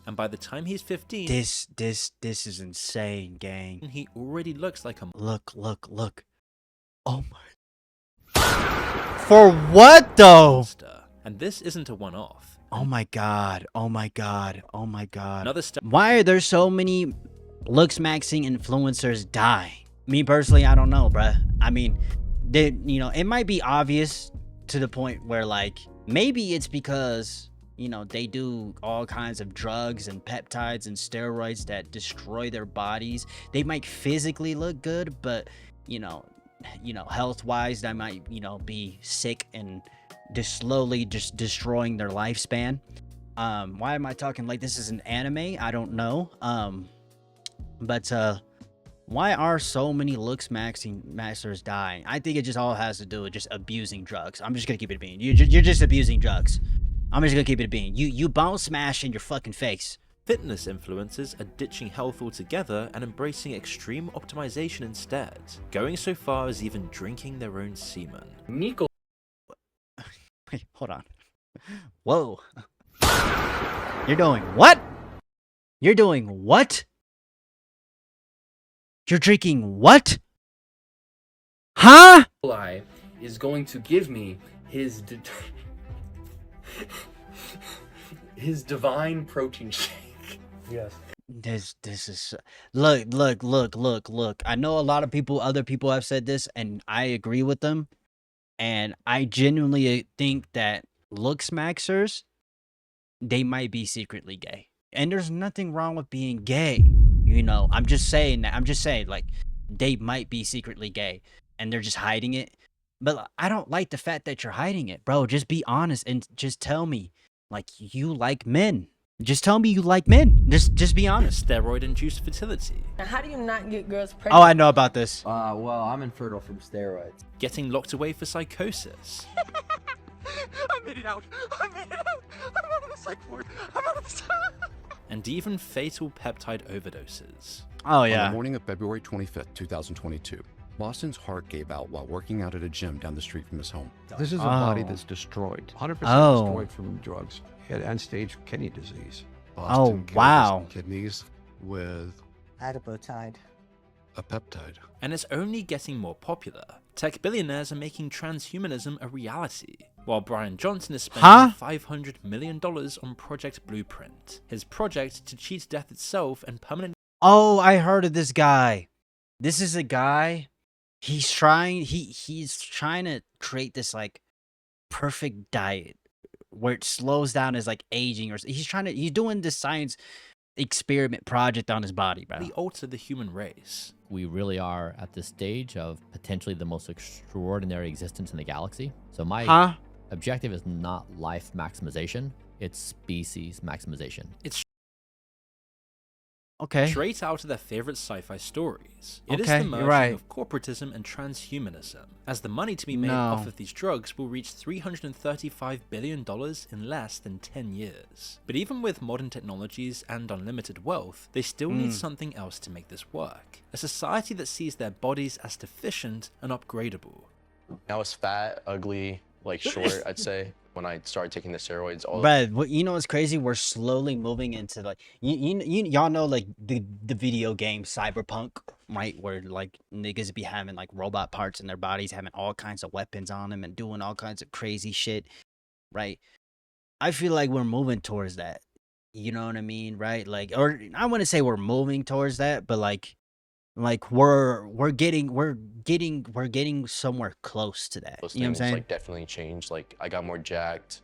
And by the time he's 15, This is insane, gang. he already looks like a Look. Oh my. For what though? monster. And this isn't a one-off. Oh my god. Another step. Why are there so many looks maxing influencers dying? Me personally, I don't know, bruh. I mean, it might be obvious to the point where, like, maybe it's because, they do all kinds of drugs and peptides and steroids that destroy their bodies. They might physically look good, but, health-wise, they might, be sick and just slowly just destroying their lifespan. Why am I talking like this is an anime? I don't know. But why are so many looks masters dying? I think it just all has to do with just abusing drugs. I'm just gonna keep it a bean. You're just abusing drugs. I'm just gonna keep it a bean. You bone smash in your fucking face. Fitness influencers are ditching health altogether and embracing extreme optimization instead, going so far as even drinking their own semen. Nico. Wait, hold on. Whoa. You're doing what? You're doing what? You're drinking what? Huh? Is going to give me his his divine protein shake. Yes. This is look. I know a lot of other people have said this, and I agree with them. And I genuinely think that looks maxers, they might be secretly gay. And there's nothing wrong with being gay. I'm just saying that. I'm just saying, like, they might be secretly gay and they're just hiding it. But I don't like the fact that you're hiding it, bro. Just be honest and just tell me, like, you like men. Just tell me you like men. Just be honest. Steroid-induced fertility. Now, how do you not get girls pregnant? Oh, I know about this. Well, I'm infertile from steroids. Getting locked away for psychosis. I made it out. I'm out of the psych ward. I'm out of the psych. And even fatal peptide overdoses. Oh, On yeah. the morning of February 25th, 2022, Boston's heart gave out while working out at a gym down the street from his home. This is a body that's destroyed, 100% destroyed from drugs. He had end-stage kidney disease. Boston killed his wow. kidneys with Peptide. a peptide. And it's only getting more popular. Tech billionaires are making transhumanism a reality, while Brian Johnson is spending $500 million on Project Blueprint, his project to cheat death itself and permanently. Oh, I heard of this guy. This is a guy. He's trying to create this, like, perfect diet where it slows down his, like, aging, or he's doing this science experiment project on his body, bro. Alter the human race. We really are at this stage of potentially the most extraordinary existence in the galaxy. So my objective is not life maximization, it's species maximization. It's okay. Straight out of their favorite sci-fi stories. It is Okay, the you're merging right. of corporatism and transhumanism, as the money to be made off of these drugs will reach $335 billion in less than 10 years. But even with modern technologies and unlimited wealth, they still need something else to make this work. A society that sees their bodies as deficient and upgradable. I was fat, ugly, like short, I'd say, when I started taking the steroids. But you know what's crazy? We're slowly moving into, like, y'all know, like, the video game Cyberpunk, right? Where, like, niggas be having, like, robot parts in their bodies, having all kinds of weapons on them and doing all kinds of crazy shit, right? I feel like we're moving towards that. You know what I mean, right? Like, or I wouldn't say we're moving towards that, but like we're getting somewhere close to that. Those You know what I'm things saying? like definitely changed. Like I got more jacked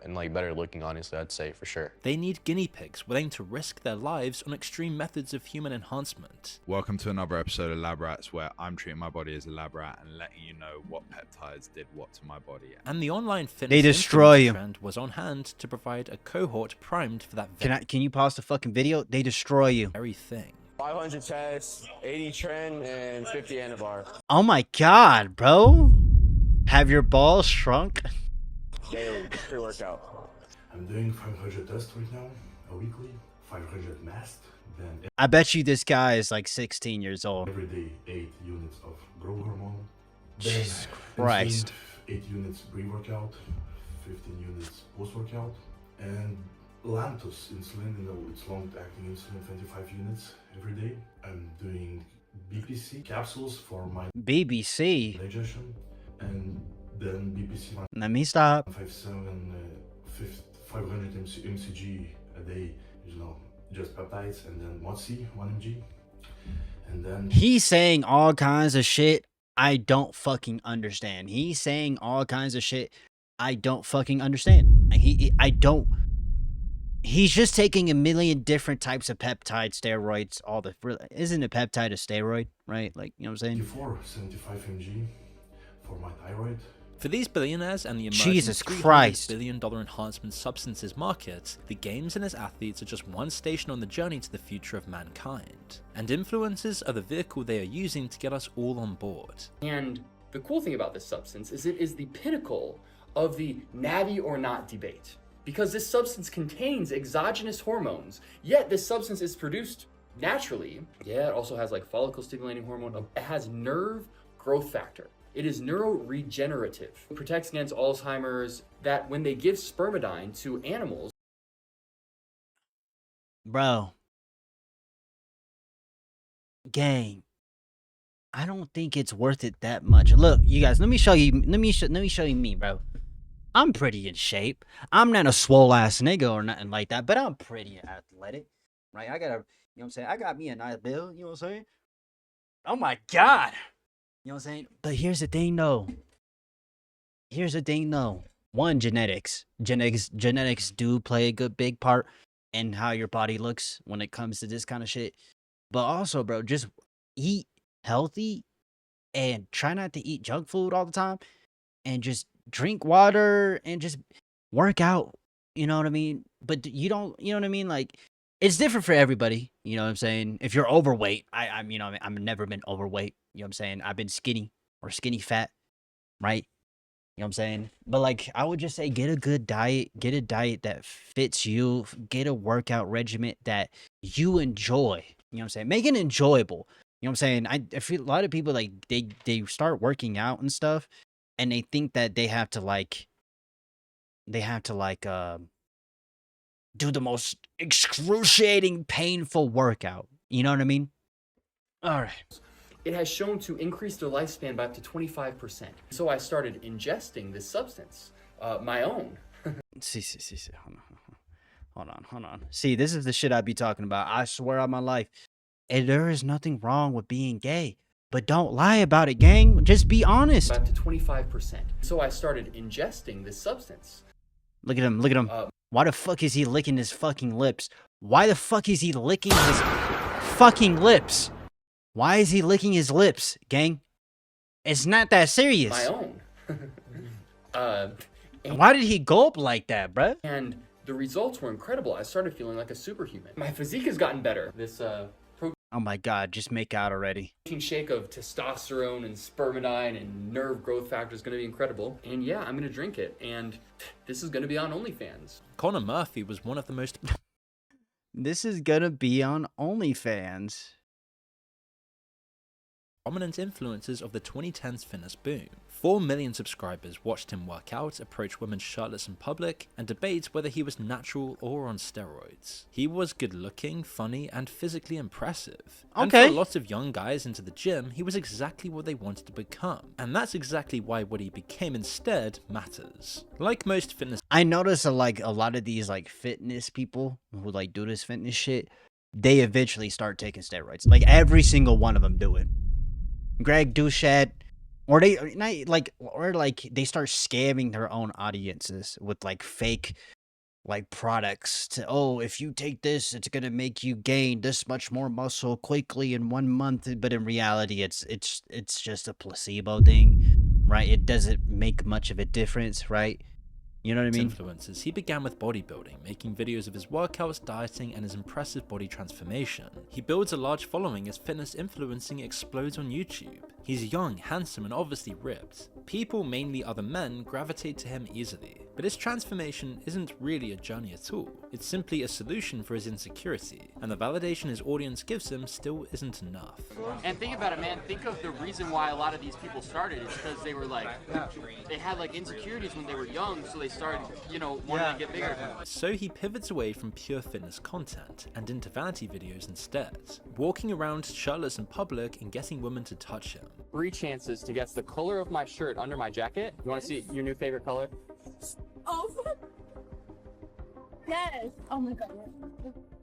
and like better looking, honestly, I'd say for sure. They need guinea pigs willing to risk their lives on extreme methods of human enhancement. Welcome to another episode of Lab Rats, where I'm treating my body as a lab rat and letting you know what peptides did what to my body. And the online fitness They destroy you. trend was on hand to provide a cohort primed for that Can you pause the fucking video? They destroy you. very thing. 500 chest, 80 trend, and 50 anabar. Oh my god, bro. Have your balls shrunk? Daily, pre-workout. I'm doing 500 tests right now, a weekly, 500 masked, then I bet you this guy is like 16 years old. every day 8 units of growth hormone. Jesus Then Christ. 8 units pre-workout, 15 units post-workout, and Lantus insulin, it's long-acting insulin, 25 units every day. I'm doing BPC capsules for my BBC digestion, and then BPC. Let me stop. 500 mcg a day, just peptides, and then MOTC 1 mg, and then he's saying all kinds of shit I don't fucking understand. He's saying all kinds of shit I don't fucking understand. He's just taking a million different types of peptide steroids. Isn't a peptide a steroid, right? Like, you know what I'm saying? Before 75 mg for my thyroid. For these billionaires and the emerging Jesus $300 Christ billion enhancement substances market, the games and its athletes are just one station on the journey to the future of mankind. And influencers are the vehicle they are using to get us all on board. And the cool thing about this substance is it is the pinnacle of the natty or not debate. Because this substance contains exogenous hormones, yet this substance is produced naturally. Yeah, it also has like follicle stimulating hormone. It has nerve growth factor. It is neuroregenerative. It protects against Alzheimer's. That when they give spermidine to animals. Bro. Gang. I don't think it's worth it that much. Look, you guys, let me show you me, bro. I'm pretty in shape. I'm not a swole ass nigga or nothing like that, but I'm pretty athletic. Right? I got you know what I'm saying? I got me a nice build, you know what I'm saying? Oh my god. You know what I'm saying? But here's the thing though. One, genetics. Genetics do play a good big part in how your body looks when it comes to this kind of shit. But also, bro, just eat healthy and try not to eat junk food all the time and just drink water and just work out. You know what I mean? But you know what I mean? Like, it's different for everybody. You know what I'm saying? If you're overweight, I've never been overweight. You know what I'm saying? I've been skinny or skinny fat, right? You know what I'm saying? But like, I would just say get a good diet, get a diet that fits you, get a workout regimen that you enjoy. You know what I'm saying? Make it enjoyable. You know what I'm saying? I feel a lot of people like they start working out and stuff and they think that they have to do the most excruciating, painful workout. You know what I mean? All right. It has shown to increase their lifespan by up to 25%. So I started ingesting this substance, my own. See. Hold on. See, this is the shit I be talking about. I swear on my life. And there is nothing wrong with being gay. But don't lie about it, gang. Just be honest. By up to 25%. So I started ingesting this substance. Look at him. Why the fuck is he licking his fucking lips? Why the fuck is he licking his fucking lips? Why is he licking his lips, gang? It's not that serious. My own. Why did he gulp like that, bruh? And the results were incredible. I started feeling like a superhuman. My physique has gotten better. This oh my god, just make out already. Protein shake of testosterone and spermidine and nerve growth factor is going to be incredible. And yeah, I'm going to drink it. And this is going to be on OnlyFans. Conor Murphy was one of the most... This is going to be on OnlyFans. Prominent influencers of the 2010s fitness boom. 4 million subscribers watched him work out, approach women shirtless in public, and debate whether he was natural or on steroids. He was good looking, funny, and physically impressive. And for a lot of young guys into the gym, he was exactly what they wanted to become. And that's exactly why what he became instead matters. Like most fitness... I notice a lot of these like fitness people who like do this fitness shit, they eventually start taking steroids. Like every single one of them do it. Greg Doucette, or they start scamming their own audiences with like fake like products to, if you take this, it's gonna make you gain this much more muscle quickly in 1 month. But in reality, it's just a placebo thing, right? It doesn't make much of a difference, right? You know what I mean? Influences. He began with bodybuilding, making videos of his workouts, dieting, and his impressive body transformation. He builds a large following as fitness influencing explodes on YouTube. He's young, handsome, and obviously ripped. People, mainly other men, gravitate to him easily. But his transformation isn't really a journey at all. It's simply a solution for his insecurity, and the validation his audience gives him still isn't enough. And think about it, man. Think of the reason why a lot of these people started. It's because they were like, they had like insecurities when they were young, so they started, you know, wanting to get bigger. So he pivots away from pure fitness content and into vanity videos instead, walking around shirtless in public and getting women to touch him. 3 chances to guess the color of my shirt under my jacket. You want to see your new favorite color? Oh. Yes. Oh my god.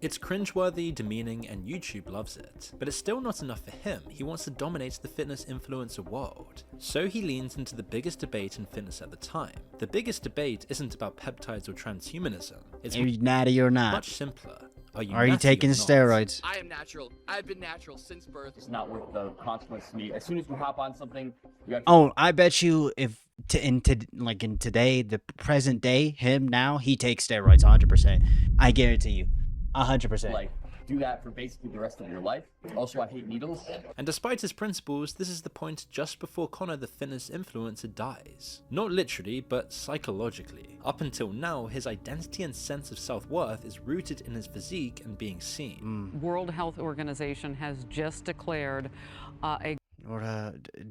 It's cringeworthy, demeaning, and YouTube loves it. But it's still not enough for him. He wants to dominate the fitness influencer world. So he leans into the biggest debate in fitness at the time. The biggest debate isn't about peptides or transhumanism. It's Are you natty or not? much simpler. Are you Are you taking steroids? I am natural. I've been natural since birth. It's not worth the consequence to me. As soon as you hop on something, you have to... Oh, I bet you if in today, the present day, him now, he takes steroids 100%. I guarantee you, 100%. Like, do that for basically the rest of your life. Also, I hate needles. And despite his principles, this is the point just before Connor the fitness influencer dies. Not literally, but psychologically. Up until now, his identity and sense of self-worth is rooted in his physique and being seen. World Health Organization has just declared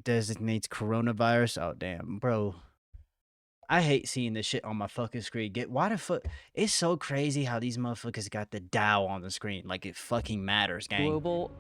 designates coronavirus. Oh damn, bro. I hate seeing this shit on my fucking screen. Why the fuck? It's so crazy how these motherfuckers got the Dow on the screen. Like it fucking matters, gang. global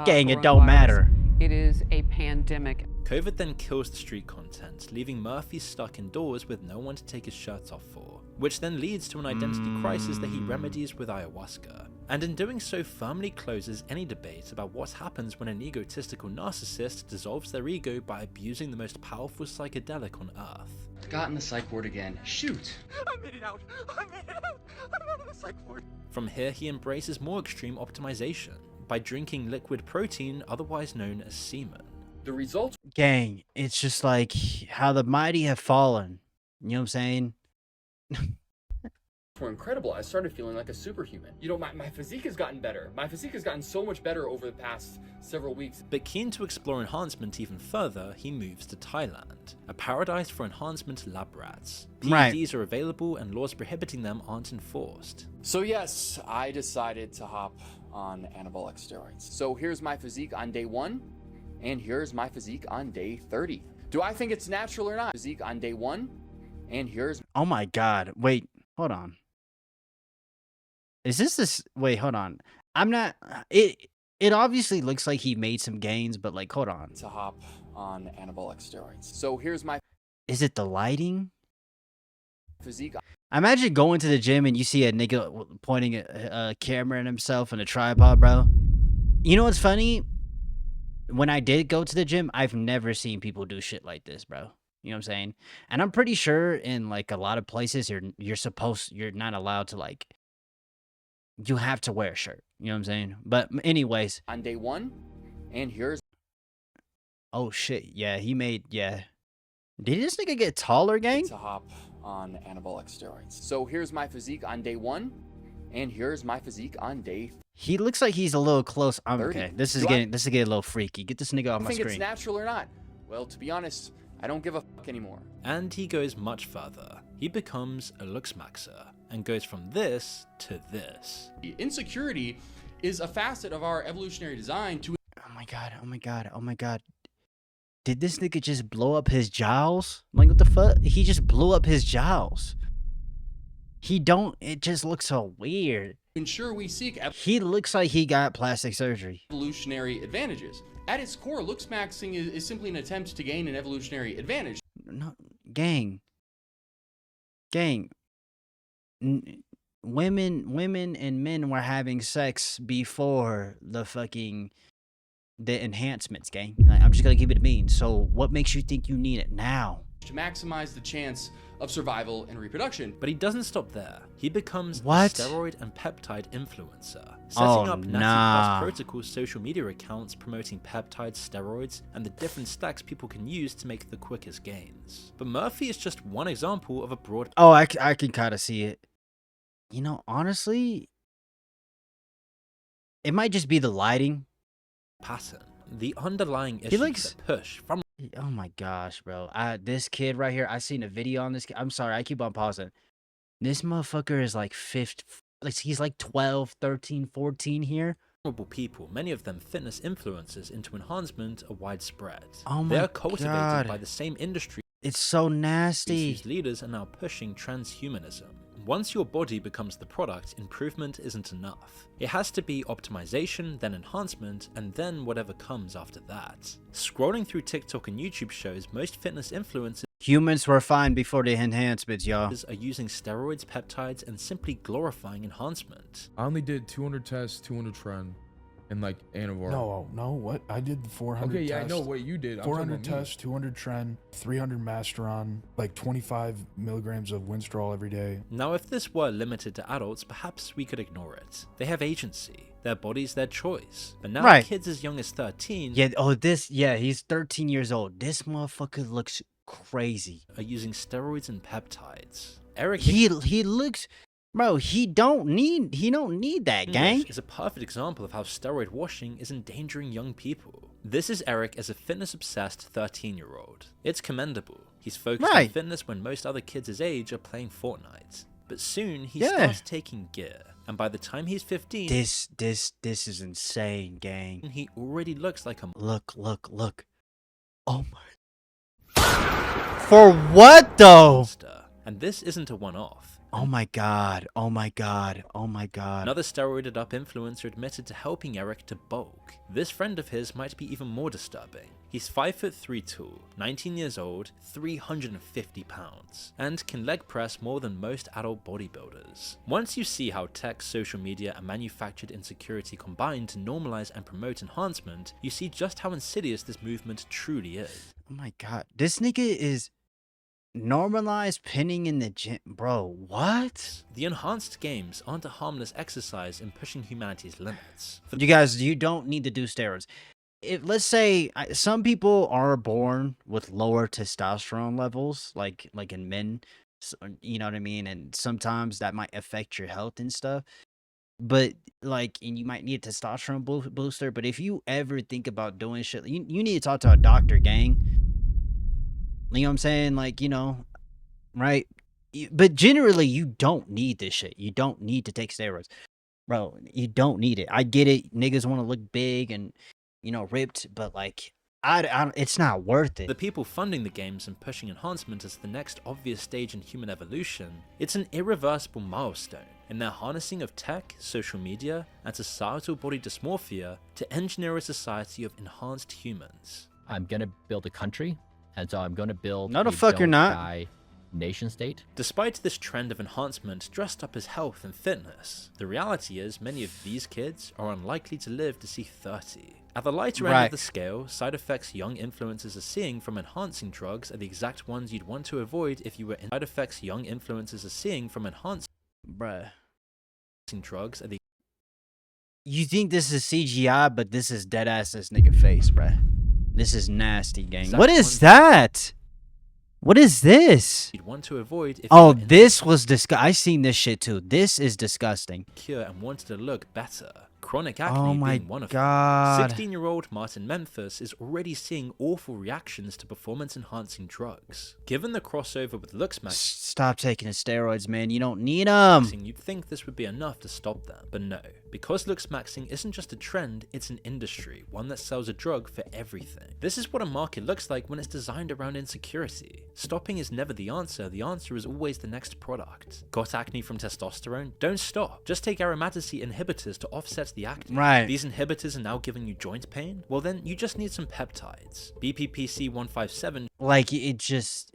Gang, it don't matter. It is a pandemic. COVID then kills the street content, leaving Murphy stuck indoors with no one to take his shirt off for, which then leads to an identity crisis that he remedies with ayahuasca. And in doing so firmly closes any debate about what happens when an egotistical narcissist dissolves their ego by abusing the most powerful psychedelic on earth. Got in the psych ward again. Shoot. I made it out. I made it out. I'm out of the psych ward. From here, he embraces more extreme optimization by drinking liquid protein, otherwise known as semen. The results, Gang, it's just like how the mighty have fallen. You know what I'm saying? were incredible. I started feeling like a superhuman. You know, my physique has gotten better. My physique has gotten so much better over the past several weeks. But keen to explore enhancement even further, he moves to Thailand, a paradise for enhancement lab rats. PEDs are available and laws prohibiting them aren't enforced. So yes, I decided to hop on anabolic steroids. So here's my physique on day 1, and here's my physique on day 30. Do I think it's natural or not? Physique on day 1, and here's... Oh my god, wait, hold on. Is this... Wait, hold on. I'm not... It obviously looks like he made some gains, but like, hold on. To hop on anabolic steroids. So here's my... Is it the lighting? Physique. I imagine going to the gym and you see a nigga pointing a camera at himself and a tripod, bro. You know what's funny? When I did go to the gym, I've never seen people do shit like this, bro. You know what I'm saying? And I'm pretty sure in like a lot of places you're not allowed to like, you have to wear a shirt. You know what I'm saying? But anyways. On day 1, and here's... Oh shit, yeah, he made, yeah. Did this nigga get taller, gang? To hop on anabolic steroids. So here's my physique on day 1, and here's my physique on day... He looks like he's a little close. I'm 30. okay. This is getting a little freaky. Get this nigga off my think screen. It's natural or not? Well, to be honest, I don't give a fuck anymore. And he goes much further. He becomes a looks maxer and goes from this to this. Insecurity is a facet of our evolutionary design to... Oh my god, oh my god, oh my god. Did this nigga just blow up his jowls? Like, what the fuck? He just blew up his jowls. It just looks so weird. Ensure we seek... He looks like he got plastic surgery. Evolutionary advantages. At its core, looks maxing is simply an attempt to gain an evolutionary advantage. No, gang. Women and men were having sex before the enhancements, gang. Like, I'm just gonna keep it a bean. So what makes you think you need it now? To maximize the chance of survival and reproduction. But he doesn't stop there. He becomes a What? steroid and peptide influencer, setting up nah. Natty+ Protocol social media accounts promoting peptides, steroids, and the different stacks people can use to make the quickest gains. But Murphy is just one example of a broad... Oh, I can kind of see it. You know, honestly, it might just be the lighting. Pattern. The underlying issues that push from... Oh my gosh, bro. This kid right here, I seen a video on this kid. I'm sorry, I keep on pausing. This motherfucker is like 50, like he's like 12, 13, 14 here. People, many of them fitness influencers, into enhancement are widespread. Oh They my are cultivated God. by the same industry. It's so nasty. Whose leaders are now pushing transhumanism. Once your body becomes the product, improvement isn't enough. It has to be optimization, then enhancement, and then whatever comes after that. Scrolling through TikTok and YouTube shows most fitness influencers Humans were fine before the enhancements, y'all. are using steroids, peptides, and simply glorifying enhancement. I only did 200 tests, 200 tren, and like Anivore. No, what? I did the 400 Okay, yeah, test, I know what you did. I'm 400 talking about tests, 200 tren, 300 Masteron, like 25 milligrams of Winstrol every day. Now, if this were limited to adults, perhaps we could ignore it. They have agency. Their body's their choice. But now kids as young as 13 he's 13 years old. This motherfucker looks crazy. Are using steroids and peptides. Eric He looks, bro, he don't need that, gang. is a perfect example of how steroid washing is endangering young people. This is Eric as a fitness-obsessed 13-year-old. It's commendable. He's focused on fitness when most other kids his age are playing Fortnite. But soon he starts taking gear, and by the time he's 15, This is insane, gang. he already looks like a Look. Oh my. For what though? monster. And this isn't a one-off. Oh my god. Oh my god. Oh my god. Another steroided up influencer admitted to helping Eric to bulk. This friend of his might be even more disturbing. He's 5'3" tall, 19 years old, 350 pounds, and can leg press more than most adult bodybuilders. Once you see how tech, social media, and manufactured insecurity combine to normalize and promote enhancement, you see just how insidious this movement truly is. Oh my god. This nigga is normalized pinning in the gym. Bro, what? The enhanced games aren't a harmless exercise in pushing humanity's limits. You guys, you don't need to do steroids. If, let's say some people are born with lower testosterone levels, like in men, you know what I mean? And sometimes that might affect your health and stuff. But like, and you might need a testosterone booster. But if you ever think about doing shit, you need to talk to a doctor, gang. You know what I'm saying? Like, you know, right? But generally, you don't need this shit. You don't need to take steroids. Bro, you don't need it. I get it. Niggas want to look big and, you know, ripped, but like, it's not worth it. The people funding the games and pushing enhancement as the next obvious stage in human evolution, it's an irreversible milestone in their harnessing of tech, social media, and societal body dysmorphia to engineer a society of enhanced humans. I'm gonna build a country, and so I'm gonna build No, the fuck you're not. die nation state. Despite this trend of enhancement dressed up as health and fitness, the reality is many of these kids are unlikely to live to see 30. At the lighter end of the scale, side effects young influencers are seeing from enhancing drugs are the exact ones you'd want to avoid if you were in. Side effects young influencers are seeing from enhancing drugs are the. You think this is CGI, but this is dead ass this nigga face, bruh. This is nasty, gang. What is that? What is this? You'd want to avoid if oh, this was disgusting. I seen this shit too. This is disgusting. Cure and wanted to look better. Chronic acne being one of them. 16-year-old Martin Memphis is already seeing awful reactions to performance-enhancing drugs. Given the crossover with LooksMax, stop taking the steroids, man. You don't need them. You'd think this would be enough to stop them, but no. Because LooksMaxing isn't just a trend, it's an industry, one that sells a drug for everything. This is what a market looks like when it's designed around insecurity. Stopping is never the answer is always the next product. Got acne from testosterone? Don't stop. Just take aromatase inhibitors to offset the acne. Right. These inhibitors are now giving you joint pain? Well then, you just need some peptides. BPPC 157. Like, it just...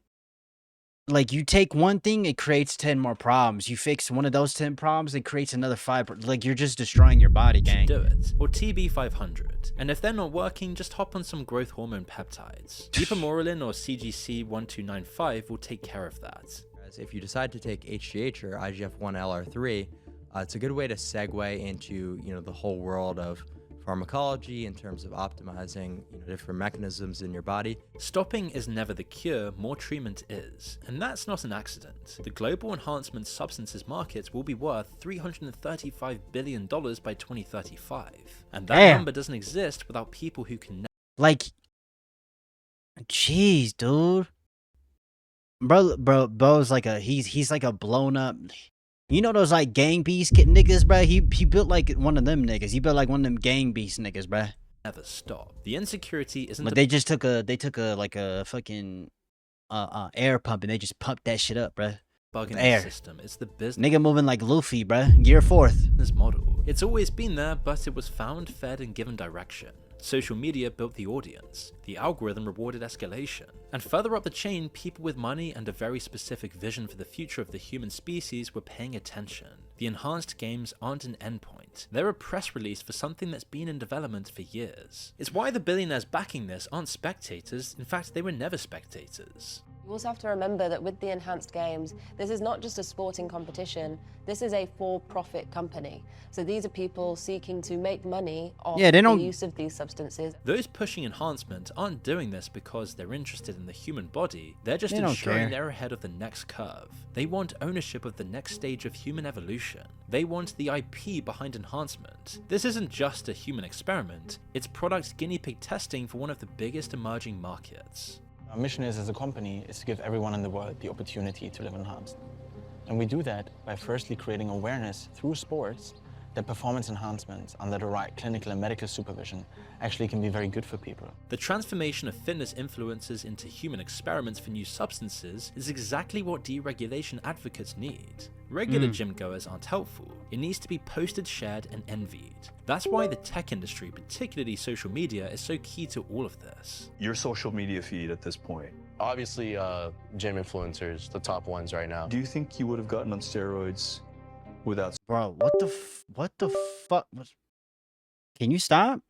Like, you take one thing, it creates 10 more problems. You fix one of those 10 problems, it creates another 5. Like, you're just destroying your body, gang. Do it. Or TB500. And if they're not working, just hop on some growth hormone peptides. Ipamorelin or CGC1295 will take care of that. If you decide to take HGH or IGF-1LR3, it's a good way to segue into, you know, the whole world of pharmacology in terms of optimizing, you know, different mechanisms in your body. Stopping is never the cure, more treatment is. And that's not an accident. The global enhancement substances market will be worth $335 billion by 2035. And that number doesn't exist without people who can... Like, Jeez, dude. Bro's like he's like a blown up. You know those like gang beast niggas, bro? He built like one of them niggas. He built like one of them gang beast niggas, bro. Never stop. The insecurity isn't. Like they took a like a fucking air pump and they just pumped that shit up, bro. Bug in Air. the system. It's the business. Nigga moving like Luffy, bro. Gear 4th. Model. It's always been there, but it was found, fed, and given direction. Social media built the audience. The algorithm rewarded escalation. And further up the chain, people with money and a very specific vision for the future of the human species were paying attention. The enhanced games aren't an endpoint. They're a press release for something that's been in development for years. It's why the billionaires backing this aren't spectators. In fact, they were never spectators. You also have to remember that with the enhanced games, this is not just a sporting competition, this is a for-profit company. So these are people seeking to make money off the use of these substances. Those pushing enhancement aren't doing this because they're interested in the human body, they're just ensuring they're ahead of the next curve. They want ownership of the next stage of human evolution. They want the IP behind enhancement. This isn't just a human experiment, it's product guinea pig testing for one of the biggest emerging markets. Our mission as a company is to give everyone in the world the opportunity to live enhanced. And we do that by firstly creating awareness through sports that performance enhancements under the right clinical and medical supervision actually can be very good for people. The transformation of fitness influencers into human experiments for new substances is exactly what deregulation advocates need. Regular gym goers aren't helpful. It needs to be posted, shared, and envied. That's why the tech industry, particularly social media, is so key to all of this. Your social media feed at this point? Obviously, gym influencers, the top ones right now. Do you think you would have gotten on steroids without... Bro, what the fuck? Can you stop?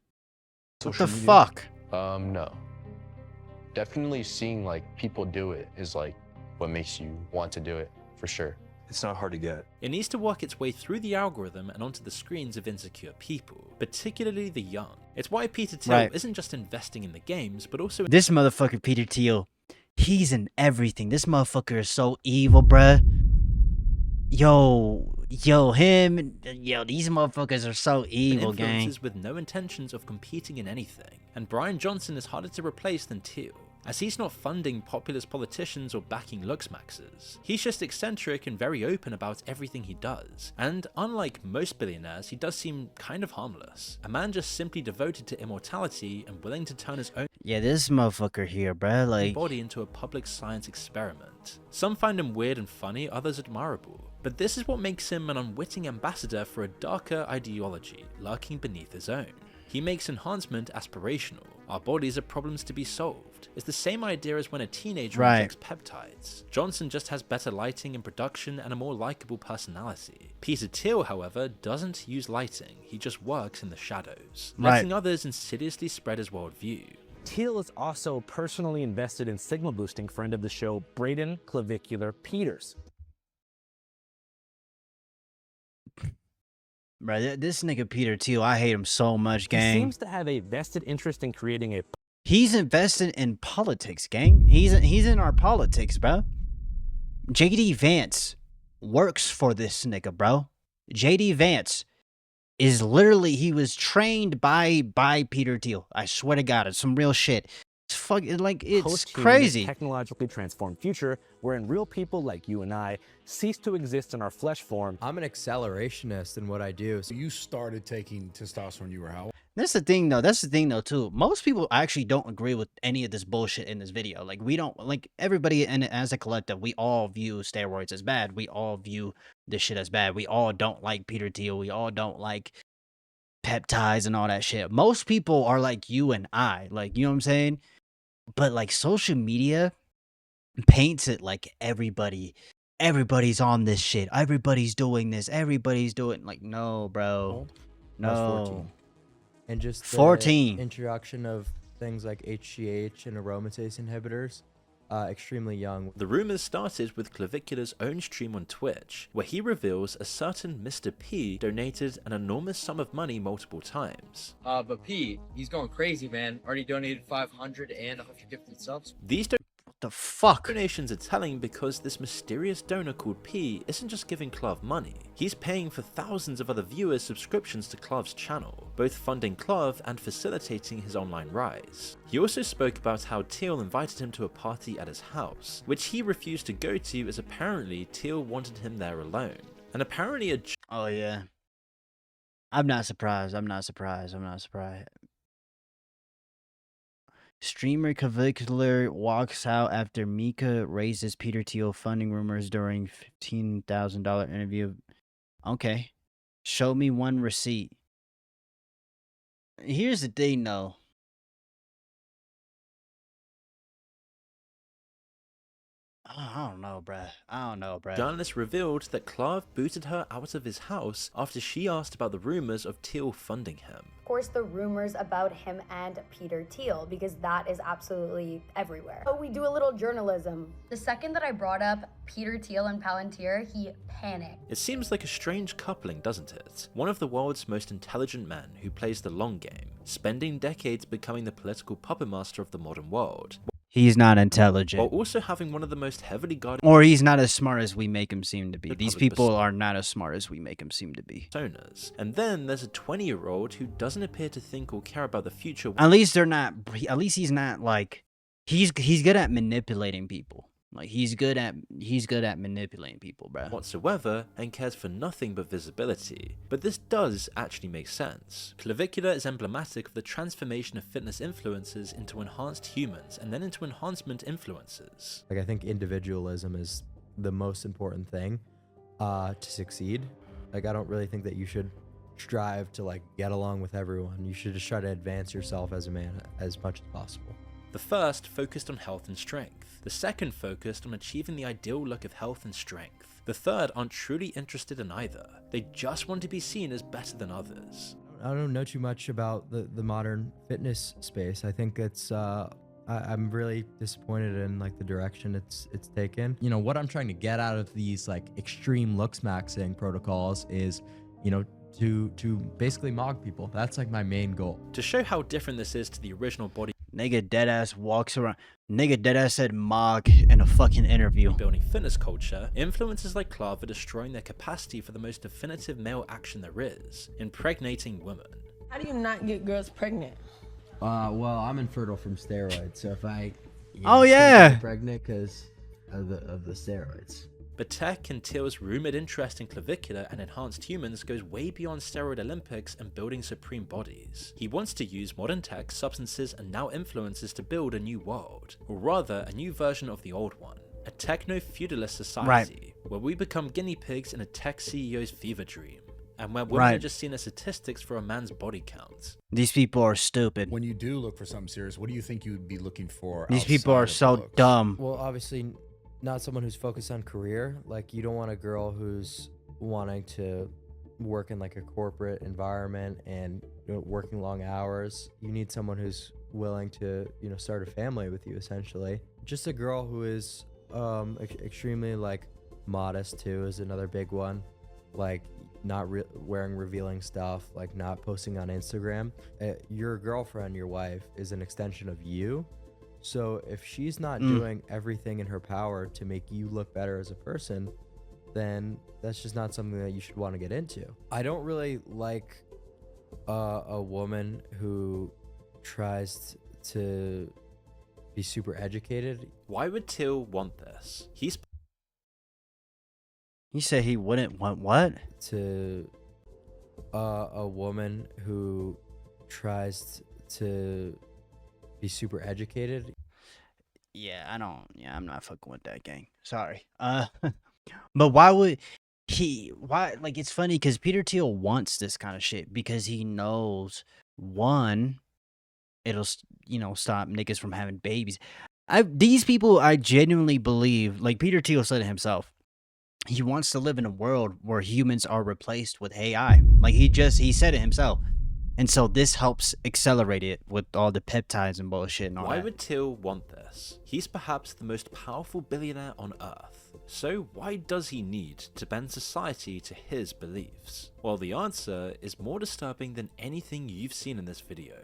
What the fuck? No. Definitely seeing like people do it is like what makes you want to do it, for sure. It's not hard to get. It needs to work its way through the algorithm and onto the screens of insecure people, particularly the young. It's why Peter Thiel isn't just investing in the games, but also... This motherfucker Peter Thiel, he's in everything. This motherfucker is so evil, bruh. Yo, these motherfuckers are so evil, gang. With no intentions of competing in anything. And Brian Johnson is harder to replace than Thiel, as he's not funding populist politicians or backing Luxmaxers. He's just eccentric and very open about everything he does. And unlike most billionaires, he does seem kind of harmless. A man just simply devoted to immortality and willing to turn his own this motherfucker here, bruh, like... body into a public science experiment. Some find him weird and funny, others admirable. But this is what makes him an unwitting ambassador for a darker ideology lurking beneath his own. He makes enhancement aspirational. Our bodies are problems to be solved. It's the same idea as when a teenager injects peptides. Johnson just has better lighting and production and a more likable personality. Peter Thiel, however, doesn't use lighting. He just works in the shadows, letting others insidiously spread his worldview. Thiel is also personally invested in signal boosting friend of the show, Braden Clavicular Peters. Bro, this nigga Peter Thiel, I hate him so much, gang. He seems to have a vested interest in creating a... He's invested in politics, gang. He's in our politics, bro. JD Vance works for this nigga, bro. JD Vance is literally, he was trained by Peter Thiel. I swear to God, it's some real shit. It's fucking, like, it's crazy. Technologically transformed future wherein real people like you and I cease to exist in our flesh form. I'm an accelerationist in what I do. So you started taking testosterone, you were how? That's the thing though, too. Most people actually don't agree with any of this bullshit in this video. Like, we don't, like, everybody as a collective, we all view steroids as bad. We all view this shit as bad. We all don't like Peter Thiel. We all don't like peptides and all that shit. Most people are like you and I, like, you know what I'm saying? But like social media paints it like everybody's on this shit. Everybody's doing this. Everybody's doing, like, no, bro. No. 14. And just the 14. Introduction of things like HGH and aromatase inhibitors. Extremely young. The rumors started with Clavicular's own stream on Twitch, where he reveals a certain Mr. P donated an enormous sum of money multiple times. But P, he's going crazy, man. Already donated 500 and 150 subs. These The fuck? Donations are telling because this mysterious donor called P isn't just giving Clav money, he's paying for thousands of other viewers' subscriptions to Clav's channel, both funding Clav and facilitating his online rise. He also spoke about how Teal invited him to a party at his house, which he refused to go to as apparently Teal wanted him there alone. And apparently Oh yeah. I'm not surprised. I'm not surprised. I'm not surprised. Streamer Clavicular walks out after Mika raises Peter Thiel funding rumors during $15,000 interview. Okay. Show me one receipt. Here's the thing, though. I don't know, bruh. Journalists revealed that Clav booted her out of his house after she asked about the rumors of Teal funding him. Of course, the rumors about him and Peter Thiel, because that is absolutely everywhere. But we do a little journalism. The second that I brought up Peter Thiel and Palantir, he panicked. It seems like a strange coupling, doesn't it? One of the world's most intelligent men who plays the long game, spending decades becoming the political puppet master of the modern world. He's not intelligent. While also having one of the most heavily guarded... Or he's not as smart as we make him seem to be. These people are not as smart as we make him seem to be. And then there's a 20-year-old who doesn't appear to think or care about the future. At least they're not... At least he's not like... He's good at manipulating people. Like, he's good at manipulating people, bro. Whatsoever, and cares for nothing but visibility. But this does actually make sense. Clavicular is emblematic of the transformation of fitness influencers into enhanced humans, and then into enhancement influencers. Like, I think individualism is the most important thing to succeed. Like, I don't really think that you should strive to, like, get along with everyone. You should just try to advance yourself as a man as much as possible. The first focused on health and strength. The second focused on achieving the ideal look of health and strength. The third aren't truly interested in either. They just want to be seen as better than others. I don't know too much about the modern fitness space. I think it's I'm really disappointed in like the direction it's taken. You know, what I'm trying to get out of these like extreme looks maxing protocols is, you know, to basically mog people. That's like my main goal. To show how different this is to the original body Nigga deadass walks around. Nigga deadass said mog in a fucking interview. Building fitness culture, influencers like Clav are destroying their capacity for the most definitive male action there is, impregnating women. How do you not get girls pregnant? Well, I'm infertile from steroids, so if I get pregnant because of the steroids. But Tech and Teal's rumored interest in clavicular and enhanced humans goes way beyond steroid Olympics and building supreme bodies. He wants to use modern tech, substances, and now influences to build a new world, or rather a new version of the old one. A techno-feudalist society, where we become guinea pigs in a tech CEO's fever dream, and where women are just seen as statistics for a man's body count. These people are stupid. When you do look for something serious, what do you think you would be looking for? These people are so dumb. Well, obviously not someone who's focused on career. Like, you don't want a girl who's wanting to work in like a corporate environment and, you know, working long hours. You need someone who's willing to, you know, start a family with you, essentially. Just a girl who is extremely like modest too is another big one. Like, not wearing revealing stuff, like not posting on Instagram. Your girlfriend, your wife, is an extension of you. So if she's not doing everything in her power to make you look better as a person, then that's just not something that you should want to get into. I don't really like a woman who tries to be super educated. Why would Teal want this? He said he wouldn't want what? To a woman who tries to be super educated. Yeah, I'm not fucking with that gang. Sorry. But why would like, it's funny because Peter Thiel wants this kind of shit because he knows, one, it'll, you know, stop niggas from having babies. These people, I genuinely believe, like Peter Thiel said it himself, he wants to live in a world where humans are replaced with AI. Like, he said it himself. And so this helps accelerate it with all the peptides and bullshit and all Why that. would Teal want this? He's perhaps the most powerful billionaire on Earth. So why does he need to bend society to his beliefs? Well, the answer is more disturbing than anything you've seen in this video.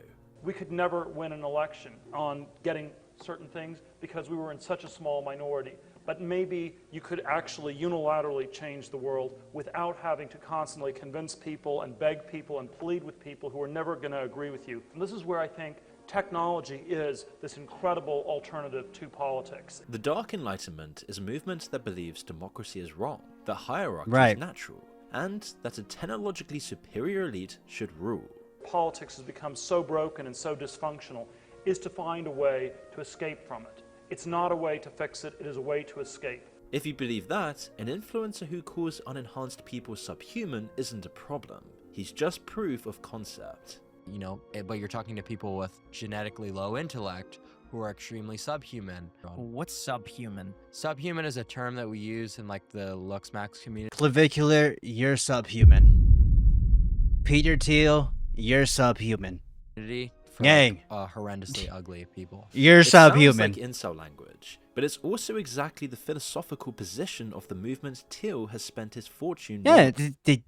We could never win an election on getting certain things because we were in such a small minority. But maybe you could actually unilaterally change the world without having to constantly convince people and beg people and plead with people who are never going to agree with you. And this is where I think technology is this incredible alternative to politics. The Dark Enlightenment is a movement that believes democracy is wrong, that hierarchy Right. is natural, and that a technologically superior elite should rule. Politics has become so broken and so dysfunctional is to find a way to escape from it. It's not a way to fix it, it is a way to escape. If you believe that, an influencer who calls unenhanced people subhuman isn't a problem. He's just proof of concept. You know, but you're talking to people with genetically low intellect who are extremely subhuman. What's subhuman? Subhuman is a term that we use in like the LuxMax community. Clavicular, you're subhuman. Peter Thiel, you're subhuman. For Gang. Horrendously ugly people. You're It sounds subhuman. like incel language, but it's also exactly the philosophical position of the movement Thiel has spent his fortune Yeah, with. this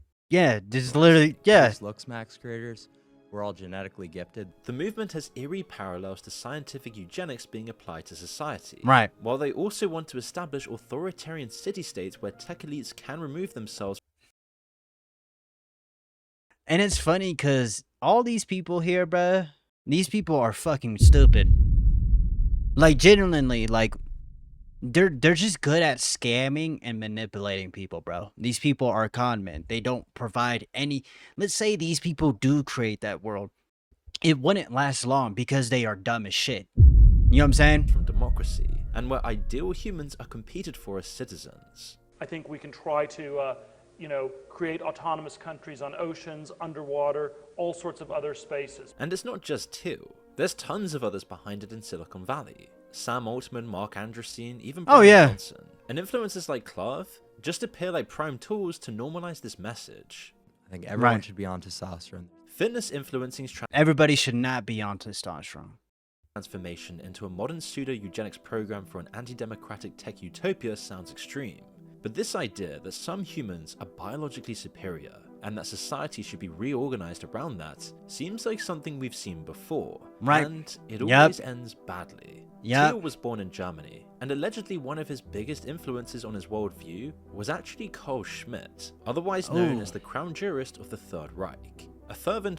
is literally, yeah. These LuxMax creators, we're all genetically gifted. The movement has eerie parallels to scientific eugenics being applied to society. Right. While they also want to establish authoritarian city-states where tech elites can remove themselves. And it's funny because all these people here, bruh, these people are fucking stupid. Like, genuinely, like, they're just good at scamming and manipulating people, bro. These people are con men. They don't provide any. Let's say these people do create that world. It wouldn't last long because they are dumb as shit. You know what I'm saying? From democracy, and where ideal humans are competed for as citizens. I think we can try to create autonomous countries on oceans, underwater, all sorts of other spaces. And it's not just Thiel. There's tons of others behind it in Silicon Valley. Sam Altman, Mark Andreessen, even Brian Johnson. And influencers like Clav just appear like prime tools to normalize this message. I think everyone should be on testosterone. Fitness influencing Everybody should not be on testosterone. Transformation into a modern pseudo-eugenics program for an anti-democratic tech utopia sounds extreme. But this idea that some humans are biologically superior and that society should be reorganized around that seems like something we've seen before. Right. And it always ends badly. Thiel was born in Germany, and allegedly one of his biggest influences on his worldview was actually Carl Schmitt, otherwise known as the crown jurist of the Third Reich. A fervent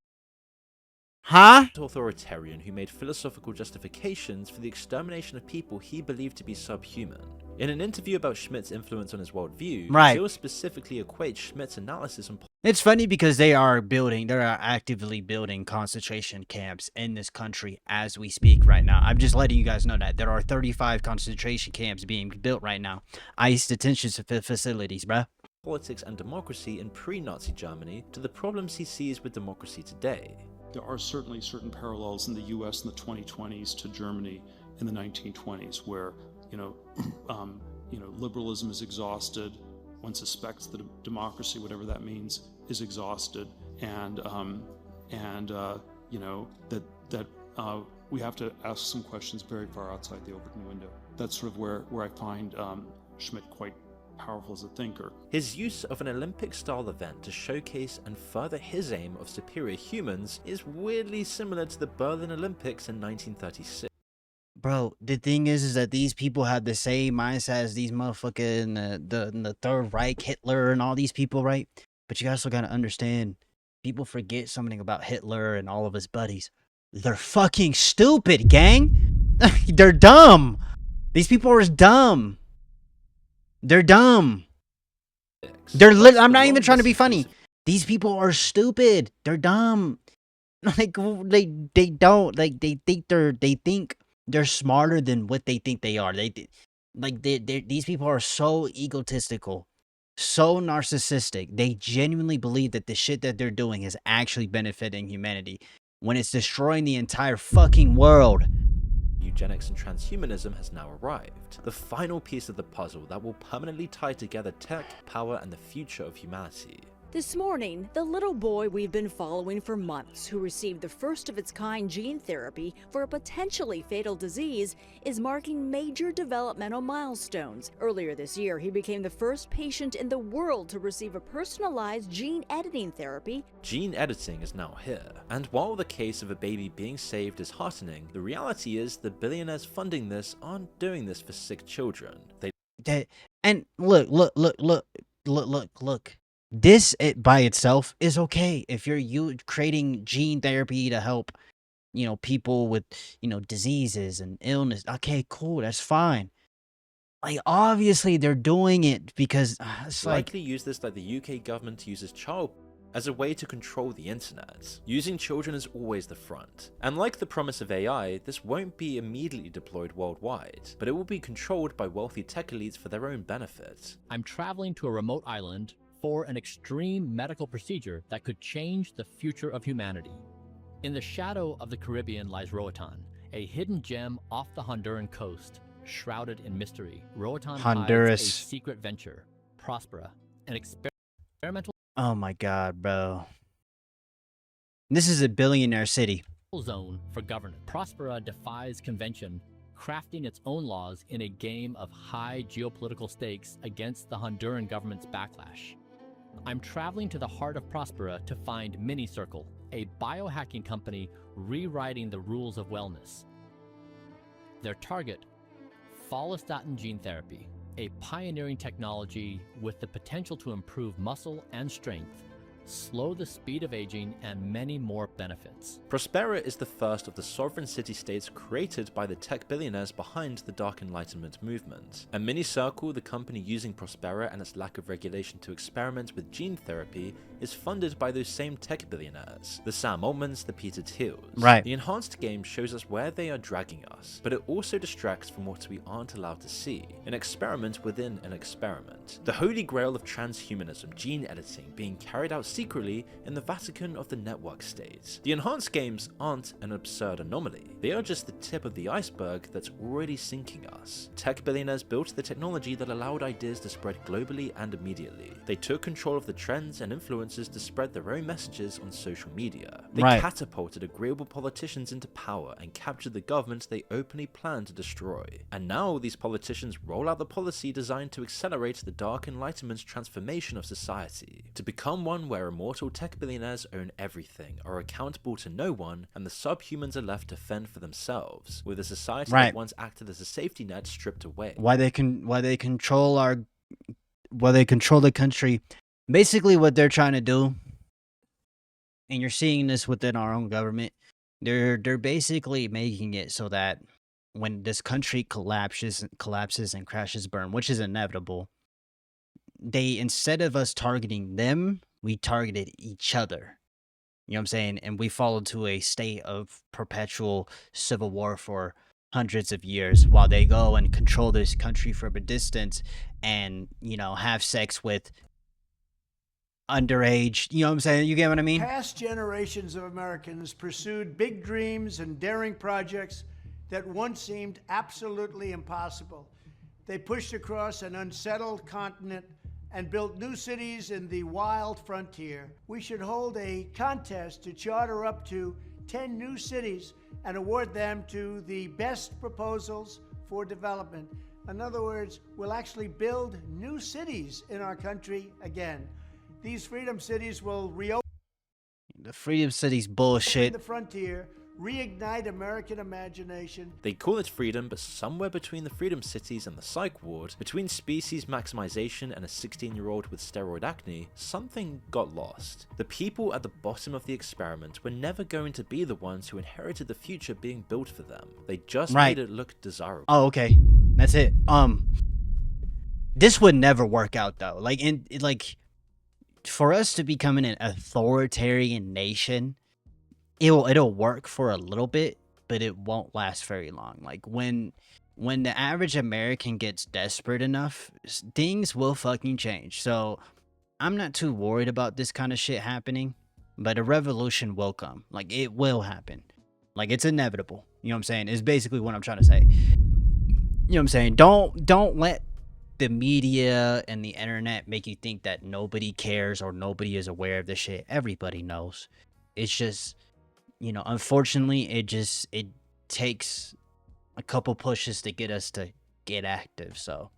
authoritarian who made philosophical justifications for the extermination of people he believed to be subhuman. In an interview about Schmitt's influence on his worldview, Thiel specifically equates Schmitt's analysis on It's funny because they are actively building concentration camps in this country as we speak right now. I'm just letting you guys know that there are 35 concentration camps being built right now. ICE detention facilities, bruh. Politics and democracy in pre-Nazi Germany to the problems he sees with democracy today. There are certainly certain parallels in the US in the 2020s to Germany in the 1920s where, liberalism is exhausted. One suspects that democracy, whatever that means, is exhausted, and we have to ask some questions very far outside the open window. That's sort of where I find Schmitt quite powerful as a thinker. His use of an Olympic-style event to showcase and further his aim of superior humans is weirdly similar to the Berlin Olympics in 1936. Bro, the thing is that these people have the same mindset as these motherfuckers in the Third Reich, Hitler, and all these people, right? But you also gotta understand, people forget something about Hitler and all of his buddies. They're fucking stupid, gang. They're dumb. These people are dumb. They're dumb. I'm not even trying to be funny. These people are stupid. They're dumb. Like they don't like they think they're smarter than what they think they are. These people are so egotistical, so narcissistic. They genuinely believe that the shit that they're doing is actually benefiting humanity when it's destroying the entire fucking world. Eugenics and transhumanism has now arrived, the final piece of the puzzle that will permanently tie together tech, power, and the future of humanity. This morning, the little boy we've been following for months, who received the first of its kind gene therapy for a potentially fatal disease, is marking major developmental milestones. Earlier this year, he became the first patient in the world to receive a personalized gene editing therapy. Gene editing is now here, and while the case of a baby being saved is heartening, the reality is the billionaires funding this aren't doing this for sick children. And look. This by itself is okay if you're creating gene therapy to help, people with, diseases and illness. Okay, cool, that's fine. Like, obviously they're doing it because it's likely use this like the UK government uses child as a way to control the internet. Using children is always the front. And like the promise of AI, this won't be immediately deployed worldwide, but it will be controlled by wealthy tech elites for their own benefit. I'm traveling to a remote island for an extreme medical procedure that could change the future of humanity. In the shadow of the Caribbean lies Roatan, a hidden gem off the Honduran coast, shrouded in mystery. Roatan hides a secret venture, Prospera, an experimental... Oh my god, bro. This is a billionaire city. ...zone for governance. Prospera defies convention, crafting its own laws in a game of high geopolitical stakes against the Honduran government's backlash. I'm traveling to the heart of Prospera to find MiniCircle, a biohacking company rewriting the rules of wellness. Their target, follistatin gene therapy, a pioneering technology with the potential to improve muscle and strength, slow the speed of aging, and many more benefits. Prospera is the first of the sovereign city-states created by the tech billionaires behind the Dark Enlightenment movement. And MiniCircle, the company using Prospera and its lack of regulation to experiment with gene therapy, is funded by those same tech billionaires, the Sam Altmans, the Peter Thiels. Right. The enhanced game shows us where they are dragging us, but it also distracts from what we aren't allowed to see, an experiment within an experiment. The holy grail of transhumanism, gene editing, being carried out secretly in the Vatican of the network state. The enhanced games aren't an absurd anomaly, they are just the tip of the iceberg that's already sinking us. Tech billionaires built the technology that allowed ideas to spread globally and immediately. They took control of the trends and influences to spread their own messages on social media. They catapulted agreeable politicians into power and captured the government they openly planned to destroy. And now these politicians roll out the policy designed to accelerate the Dark Enlightenment's transformation of society, to become one where immortal tech billionaires own everything, are accountable to no one, and the subhumans are left to fend for themselves, with a society that once acted as a safety net stripped away. Why they control the country. Basically what they're trying to do, and you're seeing this within our own government, they're basically making it so that when this country collapses and crashes burn, which is inevitable, they, instead of us targeting them, we targeted each other. You know what I'm saying? And we fall into a state of perpetual civil war for hundreds of years while they go and control this country from a distance and, have sex with underage, you know what I'm saying? You get what I mean? Past generations of Americans pursued big dreams and daring projects that once seemed absolutely impossible. They pushed across an unsettled continent and built new cities in the wild frontier. We should hold a contest to charter up to 10 new cities and award them to the best proposals for development. In other words, we'll actually build new cities in our country again. These freedom cities will reopen the freedom cities bullshit. The frontier, reignite American imagination. They call it freedom, but somewhere between the freedom cities and the psych ward, between species maximization and a 16-year-old with steroid acne, something got lost. The people at the bottom of the experiment were never going to be the ones who inherited the future being built for them. They just made it look desirable. Oh, okay. That's it. This would never work out though. For us to become an authoritarian nation, it'll work for a little bit, but it won't last very long. Like when the average American gets desperate enough, things will fucking change. So I'm not too worried about this kind of shit happening, but a revolution will come. Like it will happen. Like it's inevitable. You know what I'm saying? It's basically what I'm trying to say. You know what I'm saying? Don't let the media and the internet make you think that nobody cares or nobody is aware of this shit. Everybody knows. It's just, you know, unfortunately, it takes a couple pushes to get us to get active. So,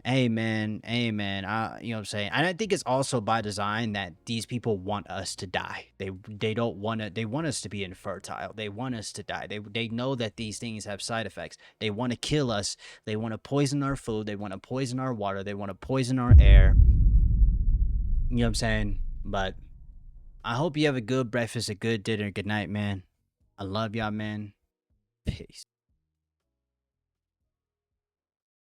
amen. You know what I'm saying? And I think it's also by design that these people want us to die. They don't want to, they want us to be infertile. They want us to die. They know that these things have side effects. They want to kill us. They want to poison our food. They want to poison our water. They want to poison our air. You know what I'm saying? But I hope you have a good breakfast, a good dinner, good night, man. I love y'all, man. Peace.